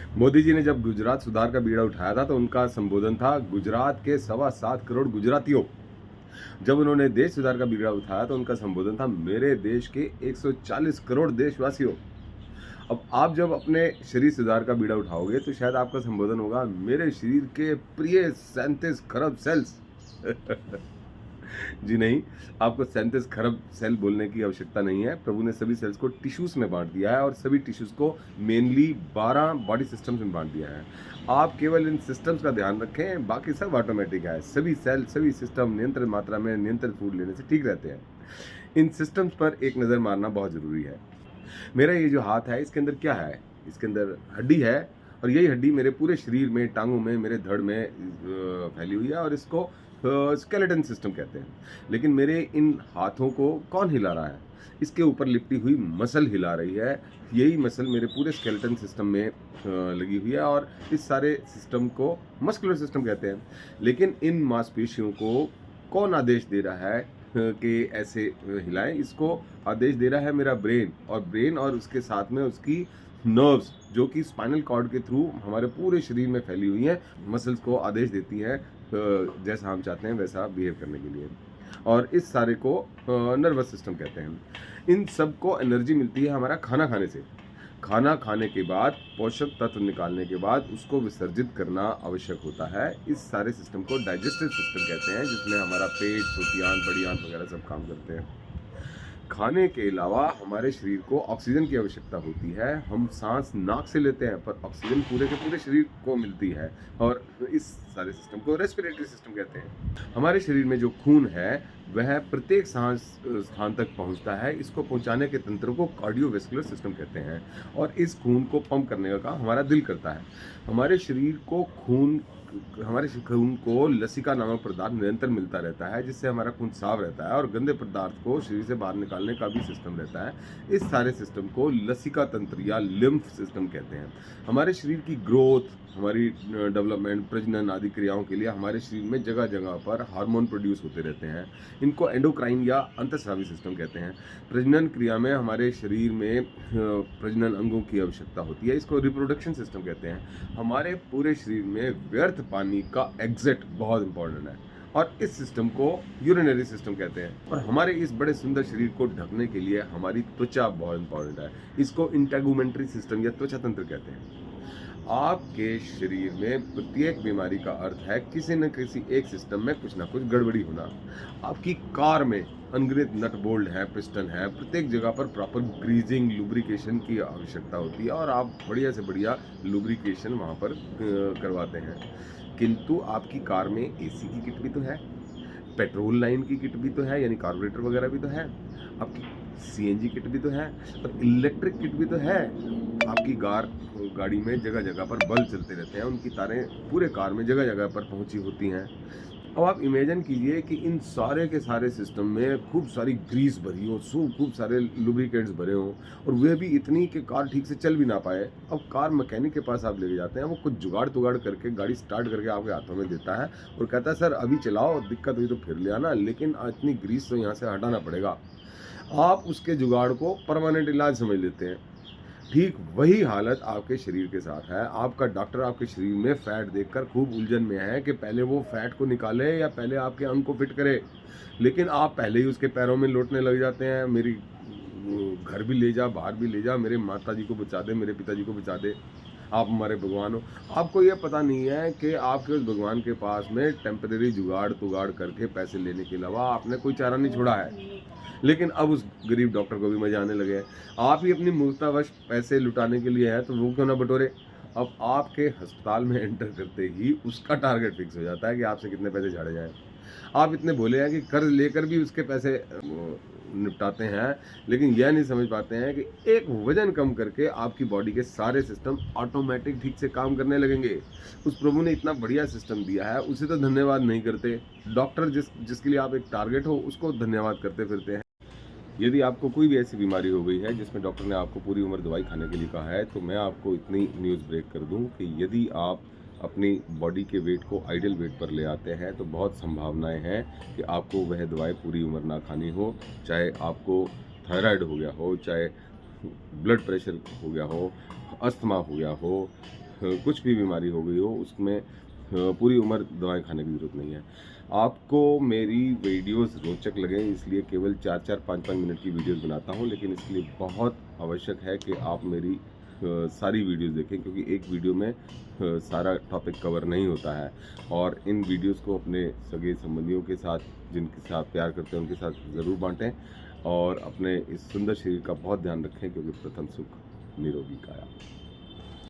मोदी जी ने जब गुजरात सुधार का बीड़ा उठाया था तो उनका संबोधन था गुजरात के 7.25 करोड़ गुजरातियों। जब उन्होंने देश सुधार का बीड़ा उठाया तो उनका संबोधन था मेरे देश के 140 करोड़ देशवासियों। अब आप जब अपने शरीर सुधार का बीड़ा उठाओगे तो शायद आपका संबोधन होगा मेरे शरीर के प्रिय 37 खरब सेल्स। जी नहीं, आपको 37 खरब सेल बोलने की आवश्यकता नहीं है। प्रभु ने सभी सेल्स को टिश्यूज़ में बाँट दिया है और सभी टिश्यूज़ को मेनली 12 बॉडी सिस्टम्स में बाँट दिया है। आप केवल इन सिस्टम्स का ध्यान रखें, बाकी सब ऑटोमेटिक है। सभी सेल, सभी सिस्टम नियंत्रित मात्रा में नियंत्रित फूड लेने से ठीक रहते हैं। इन सिस्टम्स पर एक नज़र मारना बहुत ज़रूरी है। मेरा ये जो हाथ है, इसके अंदर क्या है? इसके अंदर हड्डी है और यही हड्डी मेरे पूरे शरीर में, टाँगों में, मेरे धड़ में फैली हुई है और इसको स्केलेटन सिस्टम कहते हैं। लेकिन मेरे इन हाथों को कौन हिला रहा है? इसके ऊपर लिपटी हुई मसल हिला रही है। यही मसल मेरे पूरे स्केलेटन सिस्टम में लगी हुई है और इस सारे सिस्टम को मस्कुलर सिस्टम कहते हैं। लेकिन इन मांसपेशियों को कौन आदेश दे रहा है कि ऐसे हिलाएँ? इसको आदेश दे रहा है मेरा ब्रेन और उसके साथ में उसकी नर्व्स जो कि स्पाइनल कॉर्ड के थ्रू हमारे पूरे शरीर में फैली हुई हैं, मसल्स को आदेश देती हैं जैसा हम चाहते हैं वैसा बिहेव करने के लिए। और इस सारे को नर्वस सिस्टम कहते हैं। इन सब को एनर्जी मिलती है हमारा खाना खाने से। खाना खाने के बाद पोषक तत्व निकालने के बाद उसको विसर्जित करना आवश्यक होता है। इस सारे सिस्टम को डाइजेस्टिव सिस्टम कहते हैं जिसमें हमारा पेट, छोटी आंत, बड़ी आंत वगैरह सब काम करते हैं। खाने के अलावा हमारे शरीर को ऑक्सीजन की आवश्यकता होती है। हम सांस नाक से लेते हैं पर ऑक्सीजन पूरे के पूरे शरीर को मिलती है और इस सारे सिस्टम को रेस्पिरेटरी सिस्टम कहते हैं। हमारे शरीर में जो खून है वह प्रत्येक सांस स्थान तक पहुंचता है। इसको पहुंचाने के तंत्र को कार्डियोवैस्कुलर सिस्टम कहते हैं और इस खून को पंप करने का काम हमारा दिल करता है। हमारे शरीर को खून को लसिका नामक पदार्थ निरंतर मिलता रहता है जिससे हमारा खून साफ रहता है और गंदे पदार्थ को शरीर से बाहर निकालने का भी सिस्टम रहता है। इस सारे सिस्टम को लसिका तंत्र या लिम्फ सिस्टम कहते हैं। हमारे शरीर की ग्रोथ, हमारी डेवलपमेंट, प्रजनन आदि क्रियाओं के लिए हमारे शरीर में जगह जगह पर हार्मोन प्रोड्यूस होते रहते हैं। इनको एंडोक्राइन या अंतःस्रावी सिस्टम कहते हैं। प्रजनन क्रिया में हमारे शरीर में प्रजनन अंगों की आवश्यकता होती है। इसको रिप्रोडक्शन सिस्टम कहते हैं। हमारे पूरे शरीर में व्यर्थ पानी का एग्जिट बहुत इंपॉर्टेंट है और इस सिस्टम को यूरिनरी सिस्टम कहते हैं। और हमारे इस बड़े सुंदर शरीर को ढकने के लिए हमारी त्वचा बहुत इंपॉर्टेंट है। इसको इंटेगुमेंट्री सिस्टम या त्वचा तंत्र कहते हैं। आपके शरीर में प्रत्येक बीमारी का अर्थ है किसी न किसी एक सिस्टम में कुछ ना कुछ गड़बड़ी होना। आपकी कार में अनगिनत नट बोल्ट है, पिस्टन है, प्रत्येक जगह पर प्रॉपर ग्रीजिंग लुब्रिकेशन की आवश्यकता होती है और आप बढ़िया से बढ़िया लुब्रिकेशन वहाँ पर करवाते हैं। किंतु आपकी कार में एसी की किट भी तो है, पेट्रोल लाइन की किट भी तो है यानी कार्बोरेटर वगैरह भी तो है, आपकी सीएनजी किट भी तो है और इलेक्ट्रिक किट भी तो है। आपकी गाड़ी में जगह जगह पर बल्ब चलते रहते हैं, उनकी तारें पूरे कार में जगह जगह पर पहुंची होती हैं। अब आप इमेजिन कीजिए कि इन सारे के सारे सिस्टम में खूब सारी ग्रीस भरी हो, खूब सारे लुब्रिकेंट्स भरे हों और वे भी इतनी कि कार ठीक से चल भी ना पाए। अब कार मैकेनिक के पास आप लेके जाते हैं, वो कुछ जुगाड़ तुगाड़ करके गाड़ी स्टार्ट करके आपके हाथों में देता है और कहता है सर अभी चलाओ, दिक्कत हुई तो फिर ले आना, लेकिन इतनी ग्रीस तो यहाँ से हटाना पड़ेगा। आप उसके जुगाड़ को परमानेंट इलाज समझ लेते हैं। ठीक वही हालत आपके शरीर के साथ है। आपका डॉक्टर आपके शरीर में फैट देखकर खूब उलझन में है कि पहले वो फैट को निकाले या पहले आपके अंग को फिट करे, लेकिन आप पहले ही उसके पैरों में लोटने लग जाते हैं। मेरी घर भी ले जा, बाहर भी ले जा, मेरे माता जी को बचा दे, मेरे पिताजी को बचा दे, आप हमारे भगवान हो। आपको ये पता नहीं है कि आपके उस भगवान के पास में टेम्परेरी जुगाड़ तुगाड़ करके पैसे लेने के अलावा आपने कोई चारा नहीं छोड़ा है। लेकिन अब उस गरीब डॉक्टर को भी मजे आने लगे हैं। आप ही अपनी मूर्खतावश पैसे लुटाने के लिए है तो वो क्यों ना बटोरे। अब आपके अस्पताल में एंटर करते ही उसका टारगेट फिक्स हो जाता है कि आपसे कितने पैसे झाड़े जाएं। आप इतने भोले हैं कि कर्ज लेकर भी उसके पैसे निपटाते हैं, लेकिन यह नहीं समझ पाते हैं कि एक वजन कम करके आपकी बॉडी के सारे सिस्टम ऑटोमेटिक ठीक से काम करने लगेंगे। उस प्रभु ने इतना बढ़िया सिस्टम दिया है, उसे तो धन्यवाद नहीं करते। डॉक्टर जिसके लिए आप एक टारगेट हो उसको धन्यवाद करते फिरते हैं। यदि आपको कोई भी ऐसी बीमारी हो गई है जिसमें डॉक्टर ने आपको पूरी उम्र दवाई खाने के लिए कहा है, तो मैं आपको इतनी न्यूज़ ब्रेक कर दूं कि यदि आप अपनी बॉडी के वेट को आइडियल वेट पर ले आते हैं तो बहुत संभावनाएं हैं कि आपको वह दवाई पूरी उम्र ना खानी हो। चाहे आपको थायराइड हो गया हो, चाहे ब्लड प्रेशर हो गया हो, अस्थमा हो गया हो, कुछ भी बीमारी हो गई हो उसमें पूरी उम्र दवाएँ खाने की ज़रूरत नहीं है। आपको मेरी वीडियोज़ रोचक लगें इसलिए केवल 4-4 5-5 मिनट की वीडियोज़ बनाता हूँ, लेकिन इसके लिए बहुत आवश्यक है कि आप मेरी सारी वीडियोज़ देखें, क्योंकि एक वीडियो में सारा टॉपिक कवर नहीं होता है। और इन वीडियोज़ को अपने सगे-संबंधियों के साथ, जिनके साथ प्यार करते हैं, उनके साथ ज़रूर बाँटें और अपने इस सुंदर शरीर का बहुत ध्यान रखें, क्योंकि प्रथम सुख निरोगी काया।